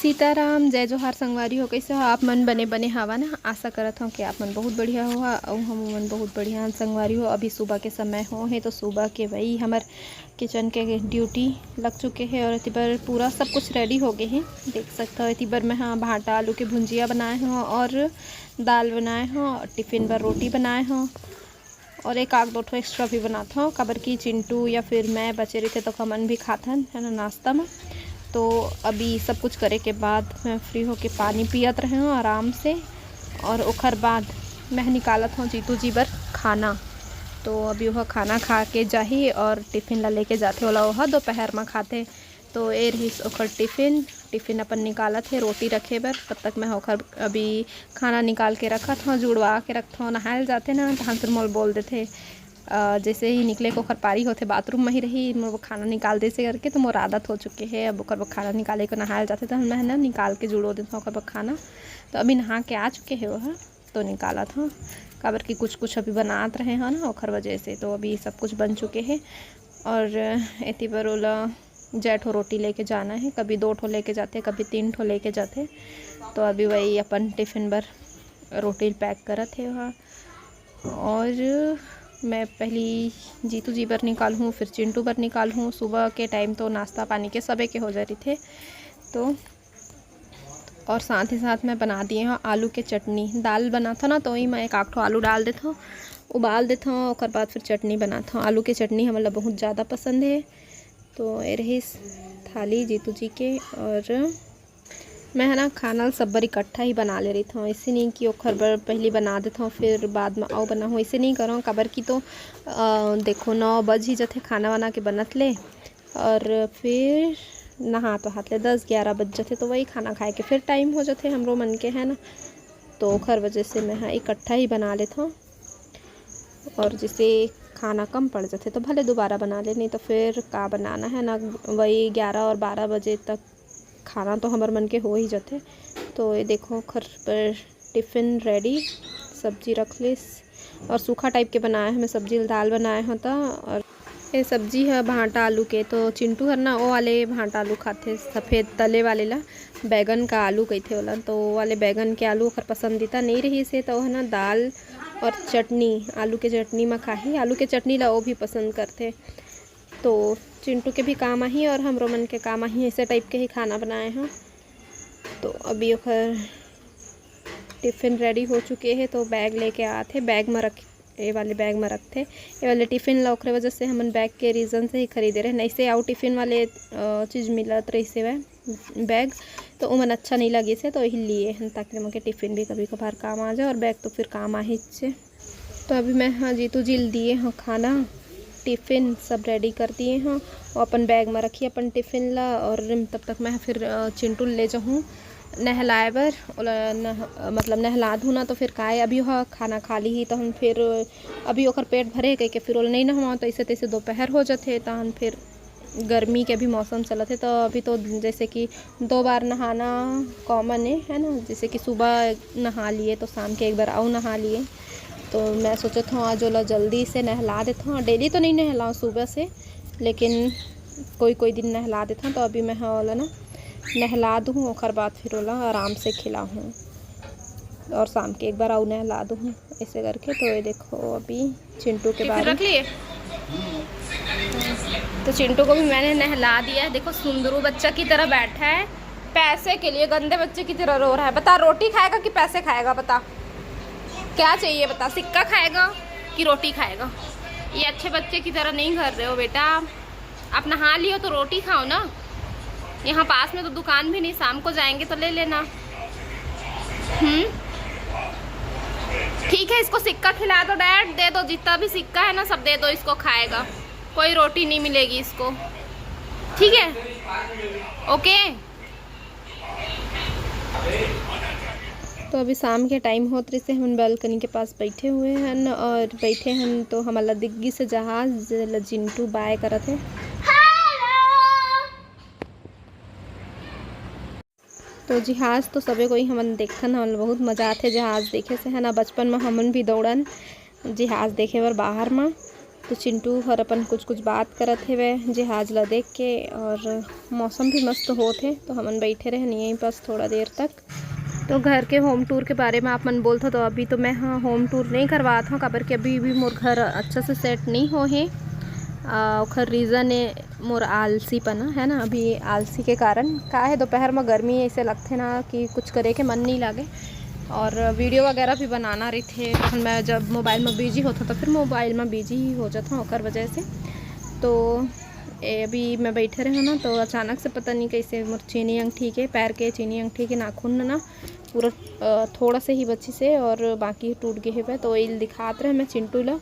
सीताराम जय जोहार संगवारी हो। कैसे हो आप मन? बने बने हवा ना। आशा करत हूँ कि आप मन बहुत बढ़िया हो और हम मन बहुत बढ़िया संगवारी हो। अभी सुबह के समय हो है तो सुबह के वही हमार किचन के ड्यूटी लग चुके हैं और इतनी बार पूरा सब कुछ रेडी हो गए हैं। देख सकते हो इतनी बार मैं हाँ भाटा आलू की भुंजिया बनाए हों और दाल बनाए हों, टिफ़िन पर रोटी बनाए हों और एक आग दो ठो एक्स्ट्रा भी बनाता हूँ। कबर की चिंटू या फिर मैं बचे रहते तो कमन भी खाथन है ना नाश्ता में। तो अभी सब कुछ करे के बाद मैं फ्री होके पानी पियत रहे हूँ आराम से और ओखर बाद मैं निकालत हूँ जीतू जी बर खाना। तो अभी वह खाना खा के जाही और टिफ़िन ला लेके जाते वाला वह दोपहर में खाते। तो ए रही ओखर टिफ़िन अपन निकालत है रोटी रखे बर। तब तक मैं ओखर अभी खाना निकाल के रखत हूँ, जुड़वा के रखत हूँ। नहायल जाते ना तो फिर मोल बोल देते जैसे ही निकले को ओखर पारी होते बाथरूम में ही रही मोर खाना निकाल दे से करके। तो मोर आदत हो चुके है अब ओकर खाना निकाले को नहायल जाते तो मैं ना निकाल के जुड़ो देता हूँ ओकर खाना। तो अभी नहा के आ चुके है वह तो निकाला था काबर की कुछ अभी बनात रहे हैं ना ओखर वजह से। तो अभी सब कुछ बन चुके हैं और एती पर ओला जेठो रोटी लेके जाना है। कभी 2 ठो लेके जाते, कभी 3 ठो लेके जाते। तो अभी वही अपन टिफ़िन पर रोटी पैक करत है वहाँ और मैं पहली जीतू जी पर निकालूँ फिर चिंटू पर निकालूँ। सुबह के टाइम तो नाश्ता पानी के सबे के हो जा रही थे। तो और साथ ही साथ मैं बना दिए हूँ आलू के चटनी। दाल बना था ना तो वही मैं एक आठ आलू डाल देता हूँ, उबाल देता हूँ और बाद फिर चटनी बनाता हूँ। आलू की चटनी हमारा बहुत ज़्यादा पसंद है। तो ये रही थाली जीतू जी के और मैं है ना खाना सब बार इकट्ठा ही बना ले रही था। ऐसे नहीं कि ओखर बर पहले बना देता हूँ फिर बाद में आओ बना हूँ, ऐसे नहीं करो काबर की। तो देखो 9 बज ही जाते खाना बना के बनत ले और फिर नहा तो हाथ ले 10-11 बज जाते। तो वही खाना खाए के फिर टाइम हो जाते हमरो मन के है ना। तो ओखर वजह से मैं हाँ इकट्ठा ही बना लेता हूँ और जिसे खाना कम पड़ जाते तो भले दोबारा बना ले, नहीं तो फिर का बनाना है ना। वही 11 और 12 बजे तक खाना तो हमारे मन के हो ही जाते। तो ये देखो खर पर टिफ़िन रेडी, सब्जी रख ली और सूखा टाइप के बनाए हैं। मैं सब्जी दाल बनाए होता और ये सब्जी है भाटा आलू के। तो चिंटू हर ना वो वाले भाटा आलू खाते सफ़ेद तले वाले ला बैगन का आलू कहते होला। तो वो वाले बैगन के आलू ओखर पसंदीदा नहीं रही से तो है ना दाल और चटनी आलू के चटनी में खाही। आलू के चटनी ला वो भी पसंद करते। तो चिंटू के भी काम आई और हम रोमन के काम आई ऐसे टाइप के ही खाना बनाए हैं। तो अभी ओखर टिफ़िन रेडी हो चुके हैं तो बैग लेके आते, बैग में रख ये वाले बैग में रखते। ये वाले टिफ़िन ला ओखरे वजह से हमन बैग के रीज़न से ही खरीदे रहे, नहीं से आउ टिफ़िन वाले चीज़ मिलत रही से वह बैग तो उमन अच्छा नहीं लगे से तो यही लिए हैं ताकि उनके टिफ़िन भी कभी कभार काम आ जाए और बैग तो फिर काम आ ही से। तो अभी मैं हाँ जीतू जी दिए हाँ खाना टिफ़िन सब रेडी कर दिए हैं और अपन बैग में रखी अपन टिफ़िन ला। और तब तक मैं फिर चिंटू ले जाऊँ नहलाए बर मतलब नहला दूँ ना तो फिर काहे अभी वह खाना खा ली ही तो हम फिर अभी ओखर पेट भरे कह के फिर नहीं नहवा तो ऐसे तैसे दोपहर हो जाते। तो हम फिर गर्मी के भी मौसम चलते तो अभी तो जैसे कि 2 बार नहाना कॉमन है ना। जैसे कि सुबह नहा लिए तो शाम के एक बार आओ नहा लिए। तो मैं सोचत हूँ आज ओला जल्दी से नहला देता हूँ। डेली तो नहीं नहलाऊँ सुबह से, लेकिन कोई दिन नहला देता हूँ। तो अभी मैं ओला ना नहला दूँ और बाद फिर ओला आराम से खिलाऊँ और शाम के एक बार आऊ नहला दूँ ऐसे करके। तो ये देखो अभी चिंटू के बारे रख लिए। तो चिंटू को भी मैंने नहला दिया है। देखो सुंदरू बच्चा की तरह बैठा है, पैसे के लिए गंदे बच्चे की तरह रो रहा है। बता रोटी खाएगा कि पैसे खाएगा? बता क्या चाहिए? बता सिक्का खाएगा कि रोटी खाएगा? ये अच्छे बच्चे की तरह नहीं कर रहे हो बेटा। आप नहा लियो तो रोटी खाओ ना। यहाँ पास में तो दुकान भी नहीं, शाम को जाएंगे तो ले लेना। ठीक है इसको सिक्का खिला दो डैड, दे दो जितना भी सिक्का है ना सब दे दो इसको, खाएगा। कोई रोटी नहीं मिलेगी इसको, ठीक है? ओके। तो अभी शाम के टाइम होते से हम बालकनी के पास बैठे हुए हैं और बैठे हैं तो हमारा दिग्गी से जहाज जिंटू बाय करत है। तो जहाज तो सबे कोई हमन देखन हमन बहुत मजा आते जहाज देखे से है ना। बचपन में हमन भी दौड़न जहाज देखे बर बाहर में। तो चिंटू हर अपन कुछ कुछ बात करत हेवे जहाज ला देख के। और मौसम भी मस्त होत है तो हमन बैठे रहे यहीं पास थोड़ा देर तक। तो घर के होम टूर के बारे में आप मन बोलते तो अभी तो मैं हाँ होम टूर नहीं करवात हूँ, काबर कि अभी भी मोर घर अच्छा से सेट नहीं हो है। ओखर रीज़न है मोर आलसीपना है ना, अभी आलसी के कारण का है दोपहर में गर्मी ऐसे लगते ना कि कुछ करे के मन नहीं लागे। और वीडियो वगैरह भी बनाना रही थे तो मैं जब मोबाइल में बिजी होता तो फिर मोबाइल में बिजी ही हो जाता हूँ ओकर वजह से। तो अभी मैं बैठे रहे ना तो अचानक से पता नहीं कैसे मोर चीनी अंगठी के पैर के चीनी अंगठी के नाखून ना पूरा थोड़ा से ही बची से और बाकी टूट गए है। तो ये दिखाते रहे मैं चिंटू ला।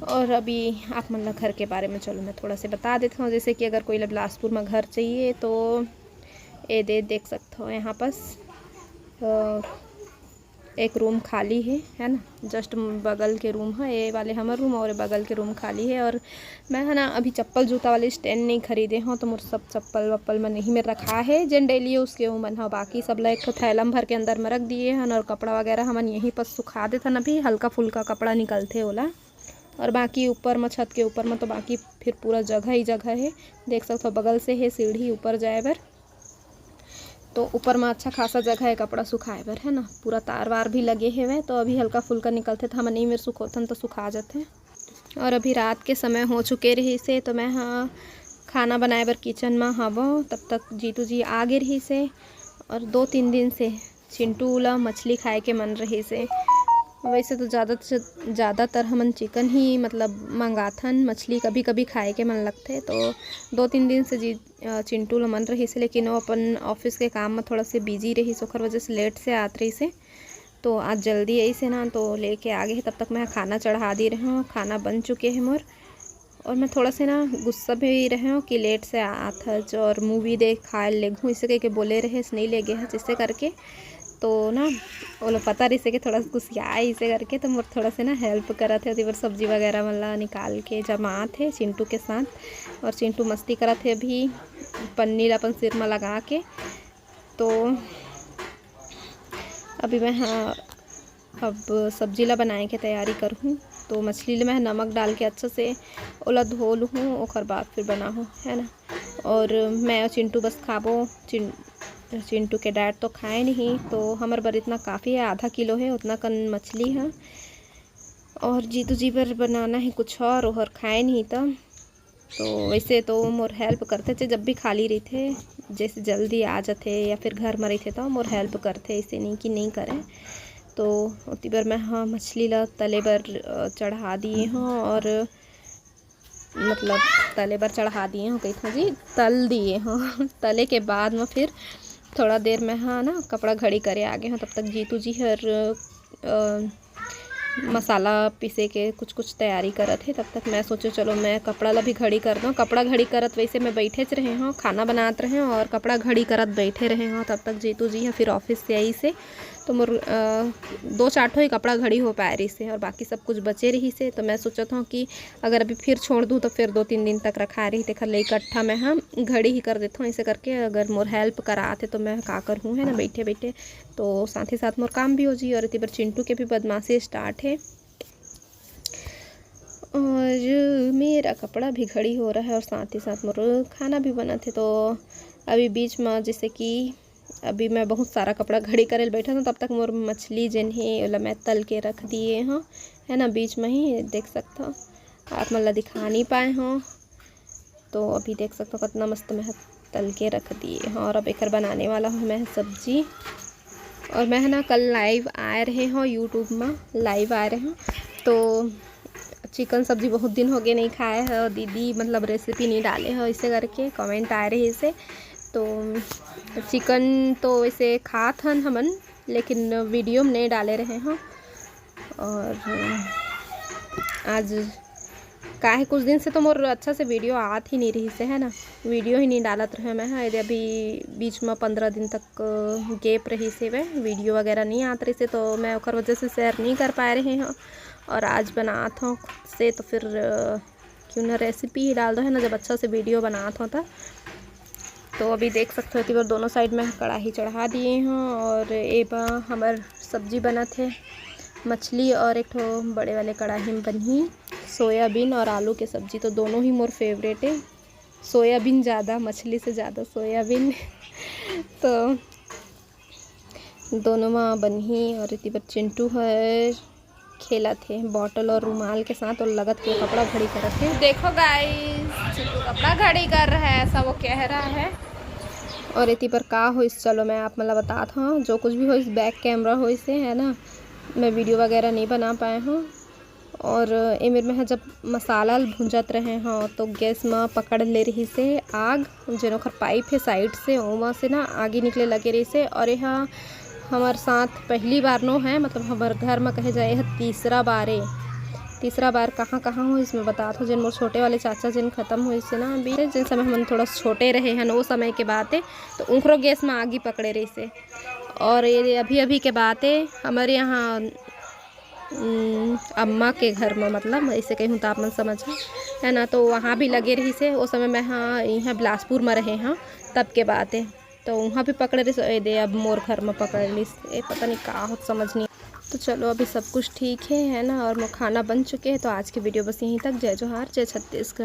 और अभी आप मन ला घर के बारे में चलो मैं थोड़ा से बता देता हूँ। जैसे कि अगर कोई बिलासपुर में घर चाहिए तो ये देख सकते हो यहाँ पास एक रूम खाली है ना, जस्ट बगल के रूम है ये वाले हमारे रूम और बगल के रूम खाली है। और मैं है ना अभी चप्पल जूता वाले स्टैंड नहीं खरीदे हूँ तो मुझे सब चप्पल वप्पल में नहीं में रखा है जिन डेली उसके मन है। बाकी सब ला एक तो थैलम भर के अंदर में रख दिए हैं और कपड़ा वगैरह हमन यहीं पर सुखा देते ना, अभी हल्का फुल्का कपड़ा निकलते ओला। और बाकी ऊपर में छत के ऊपर में तो बाकी फिर पूरा जगह ही जगह है। देख सकते हो बगल से है सीढ़ी ऊपर जाए बर, तो ऊपर में अच्छा खासा जगह है कपड़ा सुखाए बर है ना। पूरा तार वार भी लगे हुए तो अभी हल्का फुल्का निकलते तो हम नहीं मेरे सुखोतन तो सुखा जाते। और अभी रात के समय हो चुके रही से तो मैं हाँ खाना बनाए बर किचन में हवो, तब तक जीतू जी आ गए रही से। और 2-3 दिन से चिंटू ला मछली खाए के मन रही से। वैसे तो ज़्यादातर हमन चिकन ही मतलब मंगाथन, मछली कभी कभी खाए के मन लगते। तो 2-3 दिन से चिंटू ला मन रही से, लेकिन वो अपन ऑफिस के काम में थोड़ा से बिजी रही ओखर वजह से लेट से आत रही से। तो आज जल्दी आई से ना तो लेके आ गए। तब तक मैं खाना चढ़ा दी रही हूँ, खाना बन चुके हैं मोर। और मैं थोड़ा से ना गुस्सा भी रहे हूँ कि लेट से आत है जो और मूवी देख खा ले घूँ इसे कह के बोले रहे नहीं ले गए हैं जिससे करके। तो ना वो लोग पता रही से कि थोड़ा गुस्सिया इसे करके तो मुझे थोड़ा से ना हेल्प करा थे और सब्जी वगैरह मतलब निकाल के जमा थे चिंटू के साथ। और चिंटू मस्ती करा थे अभी पन्नी अपन सिर में लगा के। तो अभी मैं हाँ अब सब्जी ला बनाने की तैयारी करूँ। तो मछली मैं नमक डाल के अच्छा से ओला धो लूँ और बाद फिर बनाऊँ है ना। और मैं और चिंटू बस खाबो, चिंटू के डैड तो खाए नहीं तो हमारे बर इतना काफ़ी है, आधा किलो है उतना कन मछली है। और जीतू जी पर बनाना है कुछ और खाए नहीं तो वैसे तो मोर हेल्प करते थे जब भी खाली रही थे, जैसे जल्दी आ जाते या फिर घर में रही थे तो मोर हेल्प करते, ऐसे नहीं कि नहीं करें। तो उतनी बार मैं हाँ मछली ला तले पर चढ़ा दिए हूँ और मतलब तले पर चढ़ा दिए हूँ कैसा जी तल दिए हूँ तले के बाद में फिर थोड़ा देर में हाँ ना कपड़ा घड़ी करे आगे हूँ। तब तक जीतू जी हर मसाला पीसे के कुछ तैयारी करत है। तब तक मैं सोचो चलो मैं कपड़ा ला भी घड़ी कर दूँ। कपड़ा घड़ी करत वैसे मैं बैठे रहे हूँ, खाना बनाते रहे और कपड़ा घड़ी करत बैठे रहे हूँ। तब तक जीतू जी है फिर ऑफिस से आई से तो मोर 2-4 ही कपड़ा घड़ी हो पाए रही से और बाकी सब कुछ बचे रही से। तो मैं सोचा था कि अगर अभी फिर छोड़ दूँ तो फिर 2-3 दिन तक रखा रही थे खले इकट्ठा मैं हाँ घड़ी ही कर देता हूँ। ऐसे करके अगर मोर हेल्प कराते तो मैं का कर हूँ है ना बैठे बैठे, तो साथ ही साथ मोर काम भी हो जी। और इतनी बार चिंटू के भी बदमाशी स्टार्ट है और मेरा कपड़ा भी घड़ी हो रहा है और साथ ही साथ मोर खाना भी बना थे। तो अभी बीच में जैसे कि अभी मैं बहुत सारा कपड़ा घड़ी करे बैठा था, तब तक मोर मछली जिन है ओला मैं तल के रख दिए हाँ है ना। बीच में ही देख सकते हो आप मतलब दिखा नहीं पाए हों तो अभी देख सकते हो कितना मस्त मैं तल के रख दिए हाँ। और अब एक बनाने वाला हूँ मैं सब्जी। और मैं है ना कल लाइव आए रहे हूँ यूट्यूब में लाइव आए रहे हूँ तो चिकन सब्जी बहुत दिन हो गए नहीं खाए है और दीदी मतलब रेसिपी नहीं डाले हैं इसे करके कमेंट आ रहे इसे। तो चिकन तो वैसे खात हन हमन लेकिन वीडियो में नहीं डाले रहे हैं। और आज का है कुछ दिन से तो मोर अच्छा से वीडियो आत ही नहीं रही से है ना, वीडियो ही नहीं डालत रहे मैं है। अभी बीच में 15 दिन तक गैप रही से वह वीडियो वगैरह नहीं आत रही से तो मैं ओकर वजह से शेयर नहीं कर पा रहे हैं। और आज बनात हूँ खुद से तो फिर क्यों ना रेसिपी ही डाल दो है ना, जब अच्छा से वीडियो बनात हूँ तो अभी देख सकते हो कि बार दोनों साइड में कढ़ाई चढ़ा दिए हूँ। और एक हमार सब्जी बना थे मछली और एक ठो बड़े वाले कढ़ाई में बनी सोयाबीन और आलू के सब्जी। तो दोनों ही मोर फेवरेट है, सोयाबीन ज़्यादा, मछली से ज़्यादा सोयाबीन। तो दोनों में बनी और इतनी पर चिंटू है खेला थे बॉटल और रुमाल के साथ और लगत के कपड़ा घड़ी कर रखे। देखो गाइस चिंटू कपड़ा घड़ी कर रहा है, ऐसा वो कह रहा है। और इतनी पर का हो इस, चलो मैं आप मतलब बता था जो कुछ भी हो इस, बैक कैमरा हो इसे है ना, मैं वीडियो वगैरह नहीं बना पाए हूँ। और ए मेरे में जब मसाला भूंजत रहे हाँ तो गैस में पकड़ ले रही से आग, जो खर पाइप है साइड से वहाँ से ना आगे निकले लगे रही से। और यहाँ हमारे साथ पहली बार नो है, मतलब हमारे घर में कहे जाए तीसरा बार है। तीसरा बार कहाँ कहाँ हो इसमें बता था। जिन मोर छोटे वाले चाचा जिन ख़त्म हुई से ना अभी, जिन समय हम थोड़ा छोटे रहे हैं वो समय के बात है, तो उनको गैस में आगे पकड़े रही से। और ये अभी अभी के बात है हमारे यहाँ अम्मा के घर में, मतलब ऐसे कहूँ तो आप मन समझ है ना, तो वहाँ भी लगे रही से। उस समय मैं हाँ यहाँ बिलासपुर में रहे हाँ तब के बात है, तो वहाँ भी पकड़े रही दे। अब मोर घर में पकड़ ली पता नहीं कहाँ हो समझ नहीं। तो चलो अभी सब कुछ ठीक है ना, और खाना बन चुके हैं। तो आज की वीडियो बस यहीं तक। जय जोहार, जय छत्तीसगढ़।